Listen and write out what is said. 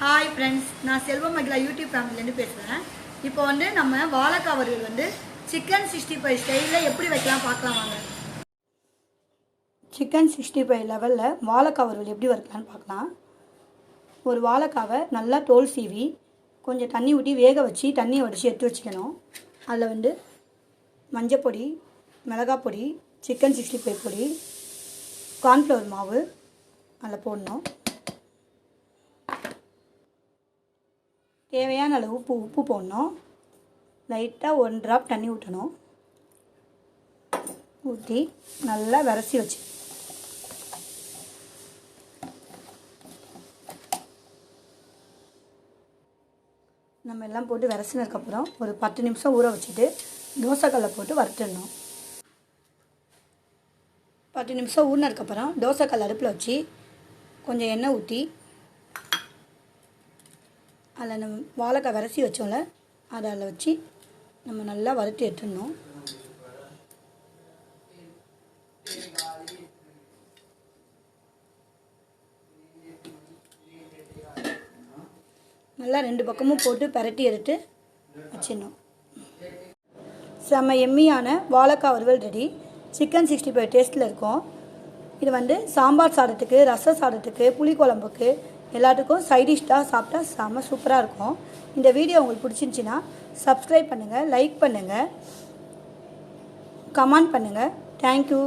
Hi friends, நான் செல்வம் Mahila YouTube ஃபேமிலிலேருந்து பேசுகிறேன். இப்போ வந்து நம்ம வாழைக்காய் வறுவல் வந்து சிக்கன் 65 ஸ்டைலில் எப்படி வைக்கலாம் பார்க்கலாம் வாங்க. சிக்கன் 65 லெவலில் வாழைக்காய் வறுவல் எப்படி வறுக்கலான்னு பார்க்கலாம். ஒரு வாழைக்காவை நல்லா தோல் சீவி கொஞ்சம் தண்ணி ஊற்றி வேக வச்சு தண்ணியை வடித்து எடுத்து வச்சுக்கணும். அதில் வந்து மஞ்சப்பொடி, மிளகாய் பொடி, சிக்கன் 65 பொடி, கார்ன்ஃப்ளவர் மாவு அதில் போடணும். தேவையான அளவு உப்பு போடணும். லைட்டாக 1 ட்ராப் தண்ணி ஊற்றணும். ஊற்றி நல்லா விரசி வச்சு நம்ம எல்லாம் போட்டு விரசினதுக்கப்புறம் ஒரு 10 நிமிஷம் ஊற வச்சுட்டு தோசைக்கல்லை போட்டு வறுத்துடணும். 10 நிமிஷம் ஊறினதுக்கப்புறம் தோசைக்கல் அடுப்பில் வச்சு கொஞ்சம் எண்ணெய் ஊற்றி அதில் நம்ம வாழைக்காய் விரசி வச்சோம்ல அதை அதில் வச்சு நம்ம நல்லா வறுத்து எடுத்துடணும். நல்லா 2 பக்கமும் போட்டு பரட்டி எடுத்து வச்சிடணும். செம்ம எம்மியான வாழைக்காய் வறுவல் ரெடி. சிக்கன் 65 டேஸ்ட்டில் இருக்கும். இது வந்து சாம்பார் சாதத்துக்கு, ரச சாதத்துக்கு, புளிக்குழம்புக்கு எல்லாத்துக்கும் சைடிஷ்டாக சாப்பிட்டா செம்ம சூப்பராக இருக்கும். இந்த வீடியோ உங்களுக்கு பிடிச்சிருந்துச்சின்னா சப்ஸ்கிரைப் பண்ணுங்கள், லைக் பண்ணுங்கள், கமெண்ட் பண்ணுங்கள். தேங்க்யூ.